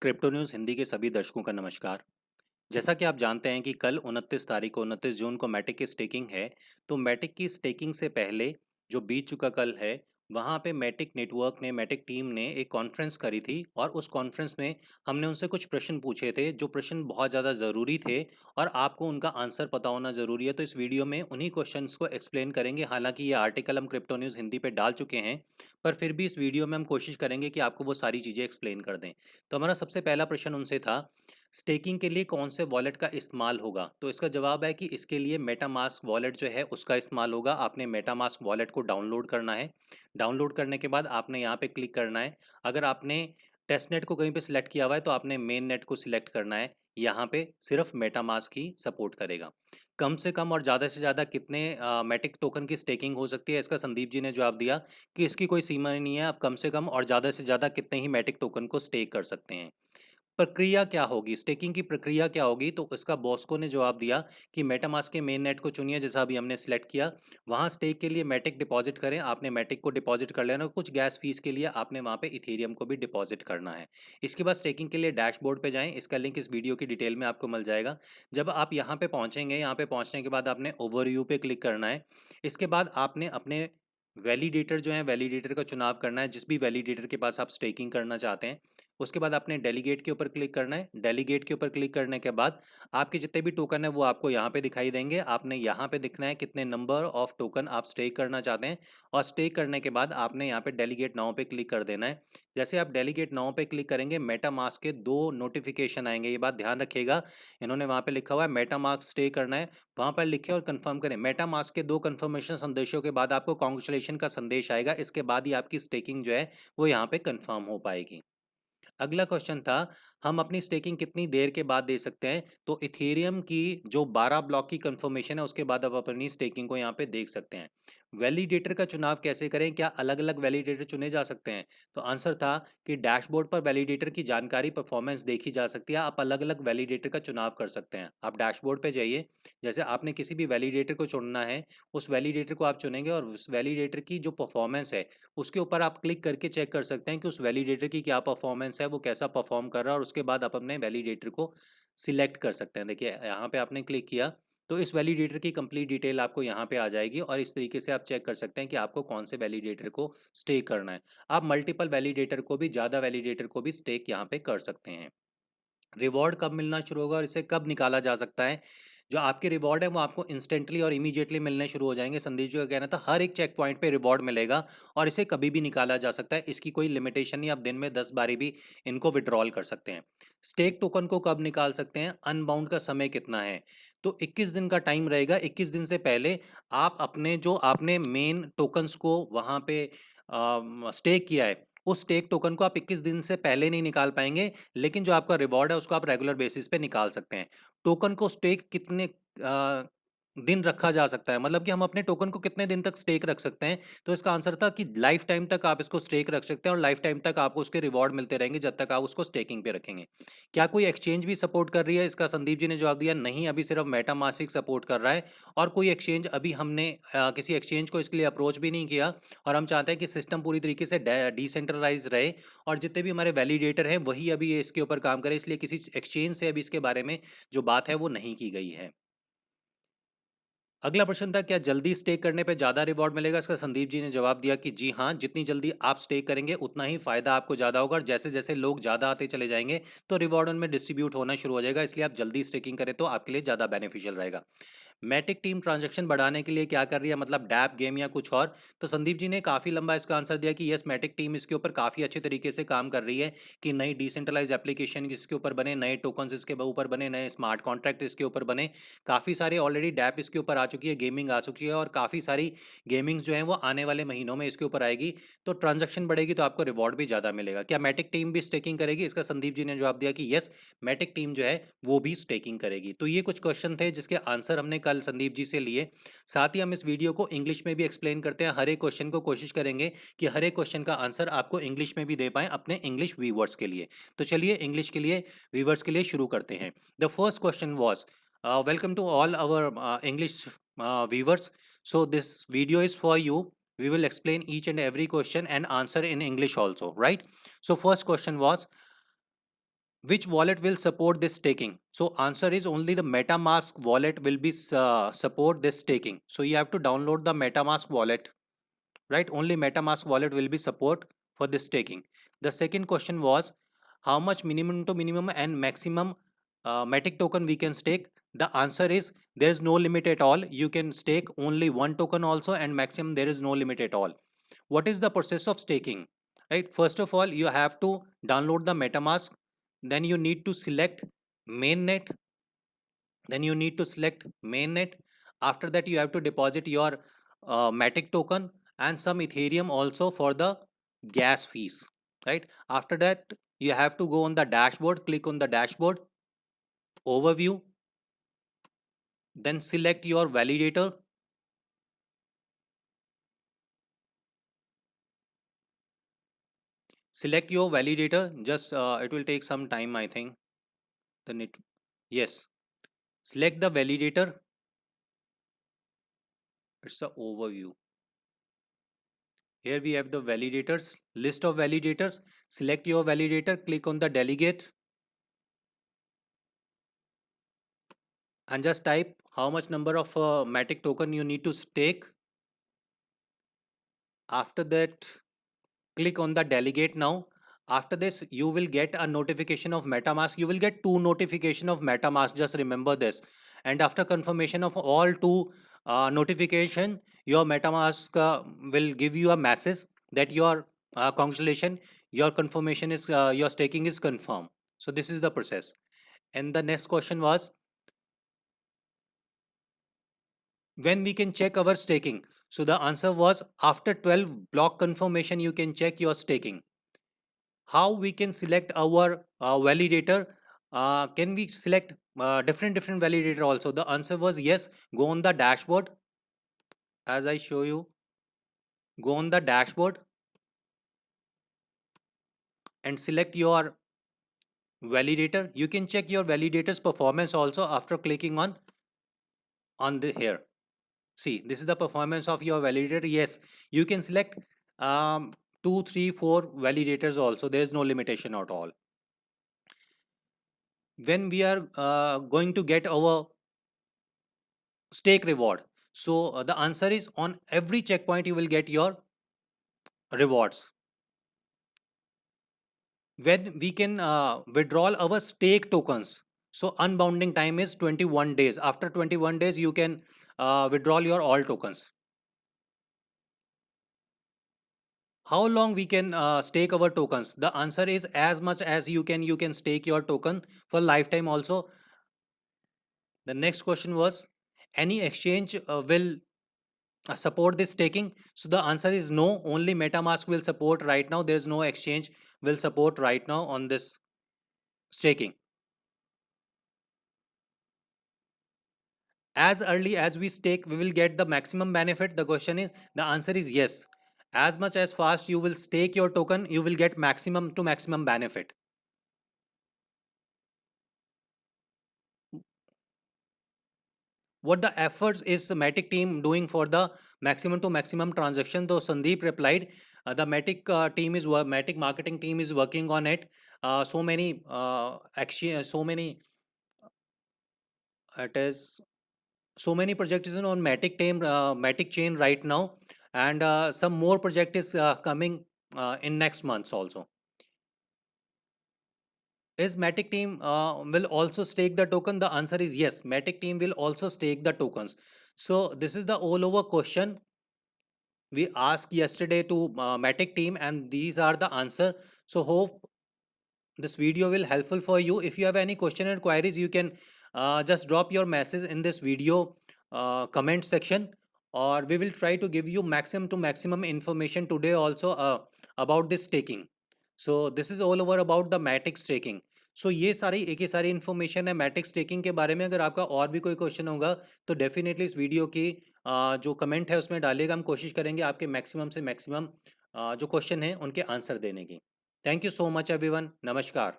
Crypto news Hindi के सभी दर्शकों का नमस्कार। जैसा कि आप जानते हैं कि कल 29 तारीख को 29 जून को मैटिक की स्टेकिंग है। तो मैटिक की स्टेकिंग से पहले जो बीत चुका कल है, वहाँ पे मैटिक नेटवर्क ने मैटिक टीम ने एक कॉन्फ्रेंस करी थी और उस कॉन्फ्रेंस में हमने उनसे कुछ प्रश्न पूछे थे जो प्रश्न बहुत ज़्यादा ज़रूरी थे और आपको उनका आंसर पता होना ज़रूरी है। तो इस वीडियो में उन्हीं क्वेश्चंस को एक्सप्लेन करेंगे। हालांकि ये आर्टिकल हम क्रिप्टो न्यूज़ हिंदी पे डाल चुके हैं, पर फिर भी इस वीडियो में हम कोशिश करेंगे कि आपको वो सारी चीज़ें एक्सप्लेन कर दें। तो हमारा सबसे पहला प्रश्न उनसे था, स्टेकिंग के लिए कौन से वॉलेट का इस्तेमाल होगा? तो इसका जवाब है कि इसके लिए मेटामास्क वॉलेट जो है उसका इस्तेमाल होगा। आपने मेटामास्क वॉलेट को डाउनलोड करना है। डाउनलोड करने के बाद आपने यहाँ पे क्लिक करना है। अगर आपने टेस्ट नेट को कहीं पे सिलेक्ट किया हुआ है तो आपने मेन नेट को सिलेक्ट करना है। यहाँ पे सिर्फ मेटामास्क ही सपोर्ट करेगा। कम से कम और ज़्यादा से ज़्यादा कितने मैटिक टोकन की स्टेकिंग हो सकती है? इसका संदीप जी ने जवाब दिया कि इसकी कोई सीमा नहीं है। आप कम से कम और ज़्यादा से ज़्यादा कितने ही मैटिक टोकन को स्टेक कर सकते हैं। प्रक्रिया क्या होगी? स्टेकिंग की प्रक्रिया क्या होगी? तो इसका बॉस्को ने जवाब दिया कि मेटामास्क के मेन नेट को चुनिए, जैसा अभी हमने सेलेक्ट किया। वहाँ स्टेक के लिए मैटिक डिपॉजिट करें। आपने मैटिक को डिपॉजिट कर लेना। कुछ गैस फीस के लिए आपने वहाँ पे इथेरियम को भी डिपॉजिट करना है। इसके बाद स्टेकिंग के लिए डैशबोर्ड पे जाएँ। इसका लिंक इस वीडियो की डिटेल में आपको मिल जाएगा। जब आप यहाँ पे पहुँचेंगे, यहाँ पे पहुँचने के बाद आपने ओवरव्यू पे क्लिक करना है। इसके बाद आपने अपने वैलिडेटर जो है, वैलिडेटर का चुनाव करना है, जिस भी वैलिडेटर के पास आप स्टेकिंग करना चाहते हैं। उसके बाद आपने डेलीगेट के ऊपर क्लिक करना है। डेलीगेट के ऊपर क्लिक करने के बाद आपके जितने भी टोकन है वो आपको यहाँ पे दिखाई देंगे। आपने यहाँ पे दिखना है कितने नंबर ऑफ टोकन आप स्टेक करना चाहते हैं और स्टेक करने के बाद आपने यहाँ पे डेलीगेट नाउ पे क्लिक कर देना है। जैसे आप डेलीगेट नाउ पे क्लिक करेंगे, मेटामास्क के 2 नोटिफिकेशन आएंगे। ये बात ध्यान रखिएगा, इन्होंने वहाँ पे लिखा हुआ है मेटामास्क स्टे करना है, वहाँ पर लिखे और कंफर्म करें। मेटामास्क के 2 कंफर्मेशन संदेशों के बाद आपको कांग्रेचुलेशन का संदेश आएगा। इसके बाद ही आपकी स्टेकिंग जो है वो यहाँ पे कंफर्म हो पाएगी। अगला क्वेश्चन था, हम अपनी स्टेकिंग कितनी देर के बाद दे सकते हैं? तो इथेरियम की जो 12 ब्लॉक की कंफर्मेशन है उसके बाद आप अपनी स्टेकिंग को यहाँ पे देख सकते हैं। वैलिडेटर का चुनाव कैसे करें? क्या अलग अलग वैलिडेटर चुने जा सकते हैं? तो आंसर था कि डैशबोर्ड पर वैलिडेटर की जानकारी परफॉर्मेंस देखी जा सकती है। आप अलग अलग वैलिडेटर का चुनाव कर सकते हैं। आप डैशबोर्ड पे जाइए, जैसे आपने किसी भी वैलिडेटर को चुनना है, उस वैलिडेटर को आप चुनेंगे और उस वैलिडेटर की जो परफॉर्मेंस है उसके ऊपर आप क्लिक करके चेक कर सकते हैं कि उस वैलिडेटर की क्या परफॉर्मेंस है, वो कैसा परफॉर्म कर रहा है, और उसके बाद आप अपने वैलिडेटर को सिलेक्ट कर सकते हैं। देखिए यहाँ पे आपने क्लिक किया तो इस वैलिडेटर की कंप्लीट डिटेल आपको यहाँ पे आ जाएगी और इस तरीके से आप चेक कर सकते हैं कि आपको कौन से वैलिडेटर को स्टेक करना है। आप मल्टीपल वैलिडेटर को भी, ज़्यादा वैलिडेटर को भी स्टेक यहाँ पे कर सकते हैं। रिवॉर्ड कब मिलना शुरू होगा और इसे कब निकाला जा सकता है? जो आपके रिवॉर्ड है वो आपको इंस्टेंटली और इमीडिएटली मिलने शुरू हो जाएंगे। संदीप जी का कहना था हर एक चेक पॉइंट पे रिवॉर्ड मिलेगा और इसे कभी भी निकाला जा सकता है। इसकी कोई लिमिटेशन नहीं, आप दिन में 10 बारी भी इनको विड्रॉल कर सकते हैं। स्टेक टोकन को कब निकाल सकते हैं? अनबाउंड का समय कितना है? तो 21 दिन का टाइम रहेगा। 21 दिन से पहले आप अपने जो आपने मेन टोकन्स को वहाँ पे स्टेक किया है, उस स्टेक टोकन को आप 21 दिन से पहले नहीं निकाल पाएंगे, लेकिन जो आपका रिवॉर्ड है उसको आप रेगुलर बेसिस पे निकाल सकते हैं। टोकन को स्टेक कितने दिन रखा जा सकता है, मतलब कि हम अपने टोकन को कितने दिन तक स्टेक रख सकते हैं? तो इसका आंसर था कि लाइफ टाइम तक आप इसको स्टेक रख सकते हैं और लाइफ टाइम तक आपको उसके रिवॉर्ड मिलते रहेंगे जब तक आप उसको स्टेकिंग पे रखेंगे। क्या कोई एक्सचेंज भी सपोर्ट कर रही है? इसका संदीप जी ने जवाब दिया नहीं, अभी सिर्फ मेटामास्क सपोर्ट कर रहा है और कोई एक्सचेंज अभी हमने किसी एक्सचेंज को इसके लिए अप्रोच भी नहीं किया। और हम चाहते हैं कि सिस्टम पूरी तरीके से डिसेंट्रलाइज रहे और जितने भी हमारे वैलिडेटर हैं वही अभी ये इसके ऊपर काम करें, इसलिए किसी एक्सचेंज से अभी इसके बारे में जो बात है वो नहीं की गई है। अगला प्रश्न था, क्या जल्दी स्टेक करने पे ज़्यादा रिवॉर्ड मिलेगा? इसका संदीप जी ने जवाब दिया कि जी हाँ, जितनी जल्दी आप स्टेक करेंगे उतना ही फ़ायदा आपको ज़्यादा होगा और जैसे जैसे लोग ज़्यादा आते चले जाएंगे तो रिवॉर्ड उनमें डिस्ट्रीब्यूट होना शुरू हो जाएगा। इसलिए आप जल्दी स्टेकिंग करें तो आपके लिए ज़्यादा बेनिफिशियल रहेगा। मैटिक टीम ट्रांजैक्शन बढ़ाने के लिए क्या कर रही है, मतलब डैप गेम या कुछ और? तो संदीप जी ने काफ़ी लंबा इसका आंसर दिया कि यस, मैटिक टीम इसके ऊपर काफ़ी अच्छे तरीके से काम कर रही है कि नई डिसेंट्रलाइज एप्लीकेशन इसके ऊपर बने, नए टोकन्स इसके ऊपर बने, नए स्मार्ट कॉन्ट्रैक्ट इसके ऊपर बने। काफ़ी सारे ऑलरेडी डैप इसके ऊपर आ चुकी है, गेमिंग आ चुकी है और काफ़ी सारी गेमिंग्स जो हैं वो आने वाले महीनों में इसके ऊपर आएगी। तो ट्रांजैक्शन बढ़ेगी तो आपको रिवॉर्ड भी ज़्यादा मिलेगा। क्या मैटिक टीम भी स्टेकिंग करेगी? इसका संदीप जी ने जवाब दिया कि यस, मैटिक टीम जो है वो भी स्टेकिंग करेगी। तो ये कुछ क्वेश्चन थे जिसके आंसर हमने कल संदीप जी से लिए। साथ ही हम इस वीडियो को इंग्लिश में भी एक्सप्लेन करते हैं। हर एक क्वेश्चन को कोशिश करेंगे कि हर एक क्वेश्चन का आंसर आपको इंग्लिश में भी दे पाएं अपने इंग्लिश व्यूवर्स के लिए। तो चलिए इंग्लिश के लिए, व्यूवर्स के लिए शुरू करते हैं। The first question was, welcome to all our English viewers. So this video is for you. We will explain each and every question and answer in English also, right? So first question was, Which wallet will support this staking? So answer is only the MetaMask wallet will be support this staking. So you have to download the MetaMask wallet, right? Only MetaMask wallet will be support for this staking. The second question was how much minimum to minimum and maximum Matic token we can stake. The answer is there is no limit at all. You can stake only one token also, and maximum there is no limit at all. What is the process of staking? Right, first of all you have to download the MetaMask, then you need to select mainnet, then you need to select mainnet. After that you have to deposit your Matic token and some Ethereum also for the gas fees, right? After that you have to go on the dashboard, click on the dashboard overview, then select your validator. Select your validator, just it will take some time, I think. Then it, yes, select the validator. It's the overview. Here we have the validators, list of validators. Select your validator, click on the delegate, and just type how much number of Matic token you need to stake. After that, click on the delegate now. After this, you will get a notification of MetaMask. You will get two notification of MetaMask. Just remember this. And after confirmation of all two notification, your MetaMask will give you a message that your congratulations, your confirmation is your staking is confirmed. So this is the process. And the next question was when we can check our staking. So the answer was after 12 block confirmation, you can check your staking. How we can select our validator? Can we select different validator also? The answer was yes. Go on the dashboard, as I show you. Go on the dashboard and select your validator. You can check your validator's performance also after clicking on the here. See, this is the performance of your validator. Yes, you can select 2, 3, 4 validators also. There is no limitation at all. When we are going to get our stake reward, so the answer is on every checkpoint you will get your rewards. When we can withdraw our stake tokens, so unbounding time is 21 days. After 21 days you can withdraw your all tokens. How long we can stake our tokens? The answer is as much as you can stake your token for lifetime also. The next question was any exchange will support this staking. So the answer is no. Only MetaMask will support right now. There is no exchange will support right now on this staking. As early as we stake, we will get the maximum benefit. The question is, the answer is yes. As much as fast you will stake your token, you will get maximum to maximum benefit. What the efforts is the Matic team doing for the maximum to maximum transaction? Though Sandeep replied, the Matic team is Matic marketing team is working on it. So many action, so many it is so many projects is on Matic team, Matic chain right now, and some more project is coming in next months also. Is Matic team will also stake the token? The answer is yes. Matic team will also stake the tokens. So this is the all over question we asked yesterday to Matic team, and these are the answer. So hope this video will helpful for you. If you have any question and queries, you can just drop your message in this video comment section, or we will try to give you maximum to maximum information today also about this staking. So this is all over about the Matic staking. सो ये सारी एक ही सारी information है मैटिक staking के बारे में. अगर आपका और भी कोई क्वेश्चन होगा तो डेफिनेटली इस वीडियो की जो कमेंट है उसमें डालिएगा. हम कोशिश करेंगे आपके मैक्सिमम से मैक्सिमम जो क्वेश्चन है उनके आंसर देने की. Thank you so much everyone. नमस्कार.